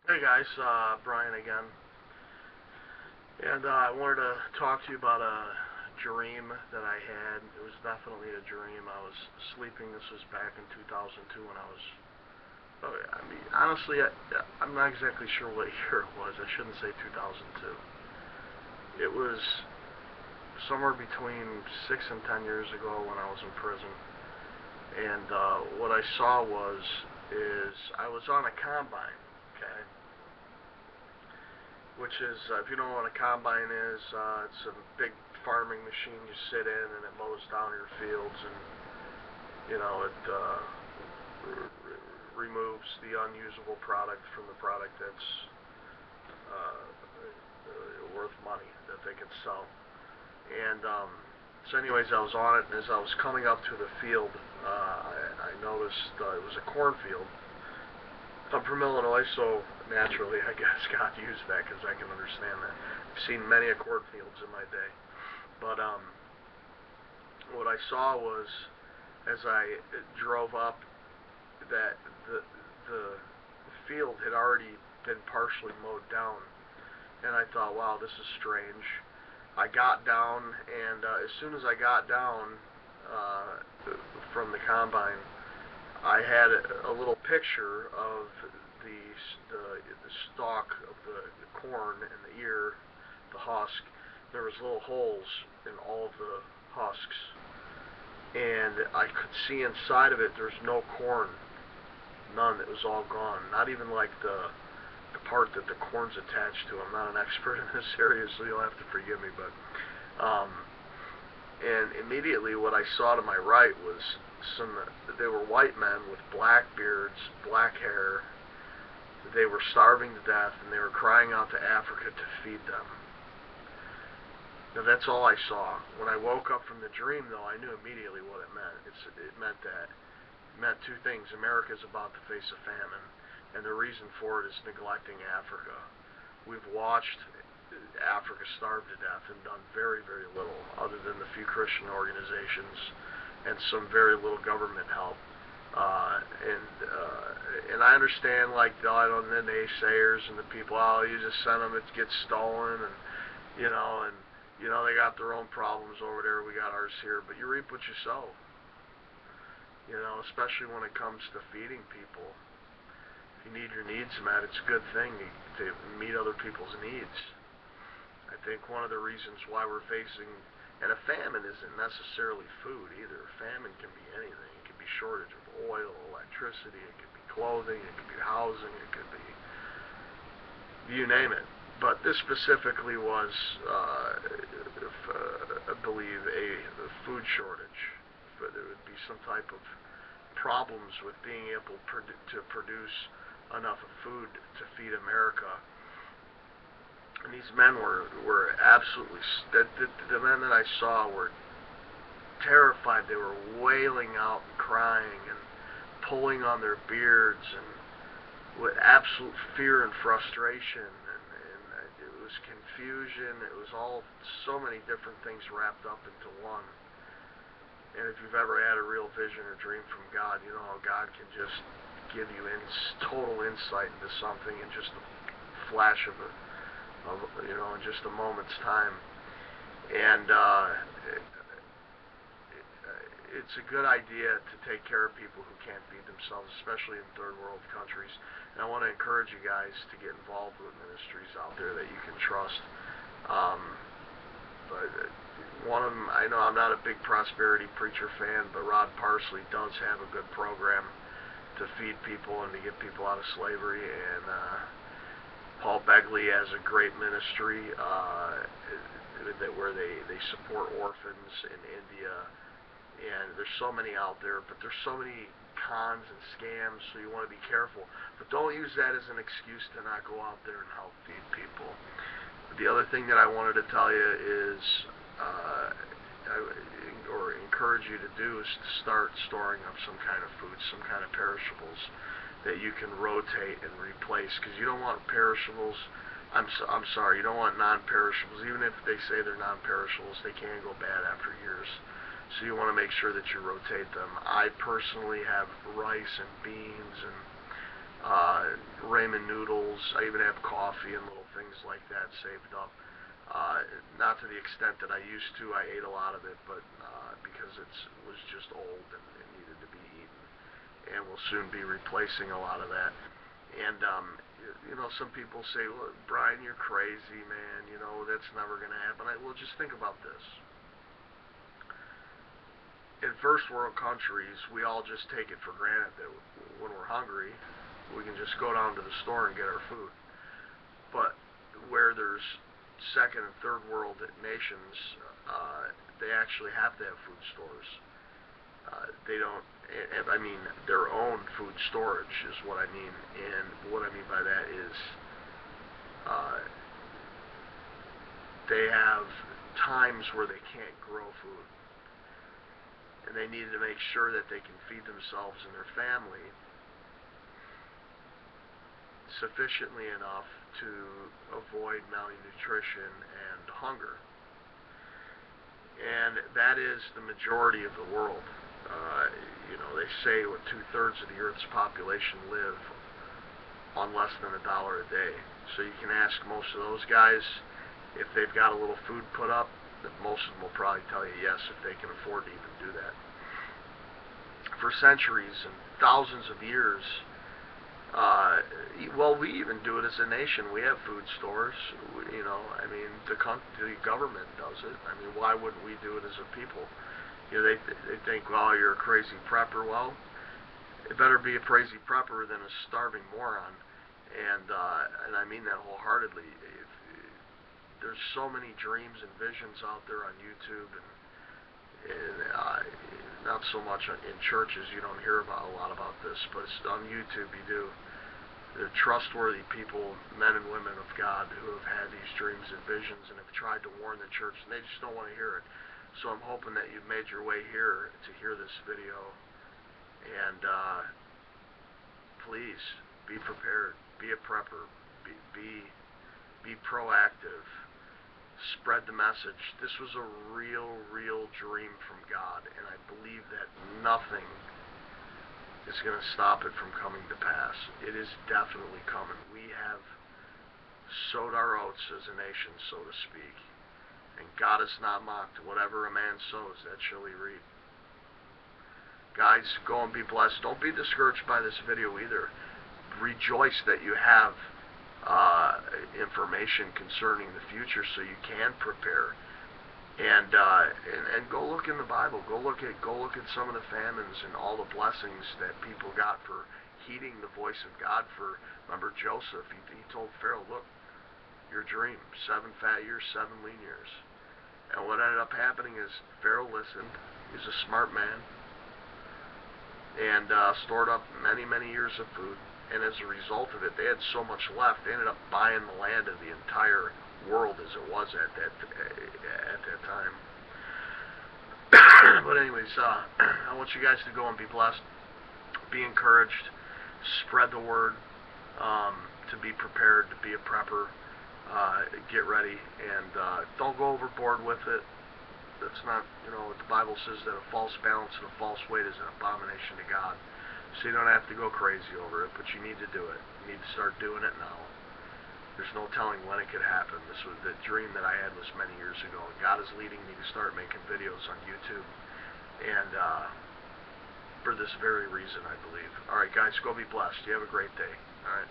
Hey guys, Brian again, and I wanted to talk to you about a dream that I had. It was definitely a dream. I was sleeping. This was back in 2002 when I was. Oh, I mean, honestly, I'm not exactly sure what year it was. I shouldn't say 2002. It was somewhere between 6 and 10 years ago when I was in prison, and what I saw is I was on a combine. Okay, which is, if you don't know what a combine is, it's a big farming machine you sit in and it mows down your fields, and it removes the unusable product from the product that's worth money that they can sell. And so, anyways, I was on it, and as I was coming up to the field, I noticed it was a cornfield. I'm from Illinois, so naturally, I guess God used that because I can understand that. I've seen many a cornfields in my day, but what I saw was as I drove up that the field had already been partially mowed down, and I thought, wow, this is strange. I got down, and as soon as I got down from the combine, I had a little picture of the the stalk of the corn and the ear, the husk. There was little holes in all of the husks, and I could see inside of it. There's no corn, none. It was all gone. Not even like the part that the corn's attached to. I'm not an expert in this area, so you'll have to forgive me, but and immediately what I saw to my right was some, they were white men with black beards, black hair. They were starving to death, and they were crying out to Africa to feed them. Now that's all I saw. When I woke up from the dream, though, I knew immediately what it meant. It meant two things. America is about to face a famine, and the reason for it is neglecting Africa. We've watched Africa starve to death and done very, very little, other than the few Christian organizations and some very little government help. And I understand, like, the naysayers and the people, oh, you just send them, it gets stolen, and they got their own problems over there, we got ours here. But you reap what you sow. Especially when it comes to feeding people. If you need your needs met, it's a good thing to meet other people's needs. I think one of the reasons why we're facing, and a famine isn't necessarily food either. Famine can be anything. It can be shortage of oil, electricity, it could be clothing, it could be housing, it could be, you name it. But this specifically was, I believe, a food shortage. But there would be some type of problems with being able to produce enough food to feed America. And these men were absolutely, the men that I saw were terrified. They were wailing out and crying and pulling on their beards, and with absolute fear and frustration, and it was confusion. It was all so many different things wrapped up into one. And if you've ever had a real vision or dream from God, you know how God can just give you total insight into something in just a flash of in just a moment's time. And it's a good idea to take care of people who can't feed themselves, especially in third world countries. And I want to encourage you guys to get involved with ministries out there that you can trust. But one of them, I know I'm not a big prosperity preacher fan, but Rod Parsley does have a good program to feed people and to get people out of slavery. And Paul Begley has a great ministry where they support orphans in India. And there's so many out there, but there's so many cons and scams, so you want to be careful. But don't use that as an excuse to not go out there and help feed people. The other thing that I wanted to tell you is, or encourage you to do, is to start storing up some kind of food, some kind of perishables that you can rotate and replace, because you don't want perishables. I'm sorry, you don't want non-perishables. Even if they say they're non-perishables, they can go bad after years. So you want to make sure that you rotate them. I personally have rice and beans and ramen noodles. I even have coffee and little things like that saved up. Not to the extent that I used to. I ate a lot of it, but because it was just old and it needed to be eaten. And we'll soon be replacing a lot of that. And, some people say, well, Brian, you're crazy, man. That's never going to happen. Well, just think about this. In first world countries, we all just take it for granted that when we're hungry, we can just go down to the store and get our food. But where there's second and third world nations, they actually have to have food stores. They don't, I mean, their own food storage is what I mean. And what I mean by that is they have times where they can't grow food. And they need to make sure that they can feed themselves and their family sufficiently enough to avoid malnutrition and hunger. And that is the majority of the world. They say what 2/3 of the Earth's population live on less than $1 a day. So you can ask most of those guys if they've got a little food put up. That most of them will probably tell you yes if they can afford to even do that. For centuries and thousands of years, we even do it as a nation. We have food stores. The government does it. I mean, why wouldn't we do it as a people? They think, well, you're a crazy prepper. Well, it better be a crazy prepper than a starving moron. And I mean that wholeheartedly. There's so many dreams and visions out there on YouTube, and not so much in churches. You don't hear a lot about this, but on YouTube you do. They're trustworthy people, men and women of God, who have had these dreams and visions and have tried to warn the church, and they just don't want to hear it. So I'm hoping that you've made your way here to hear this video, and please be prepared, be a prepper, be proactive. Spread the message. This was a real dream from God, and I believe that nothing is going to stop it from coming to pass. It is definitely coming. We have sowed our oats as a nation, so to speak, and God is not mocked. Whatever a man sows, that shall he reap. Guys, go and be blessed. Don't be discouraged by this video either. Rejoice that you have information concerning the future so you can prepare. And go look in the Bible. Go look at some of the famines and all the blessings that people got for heeding the voice of God. Remember Joseph, he told Pharaoh, look, your dream, 7 fat years, 7 lean years. And what ended up happening is Pharaoh listened. He's a smart man, and stored up many years of food. And as a result of it, they had so much left, they ended up buying the land of the entire world as it was at that time. But anyways, I want you guys to go and be blessed, be encouraged, spread the word, to be prepared, to be a prepper, get ready, and don't go overboard with it. That's not, the Bible says that a false balance and a false weight is an abomination to God. So you don't have to go crazy over it, but you need to do it. You need to start doing it now. There's no telling when it could happen. This was the dream that I had was many years ago, and God is leading me to start making videos on YouTube, and for this very reason, I believe. All right, guys, go be blessed. You have a great day. All right.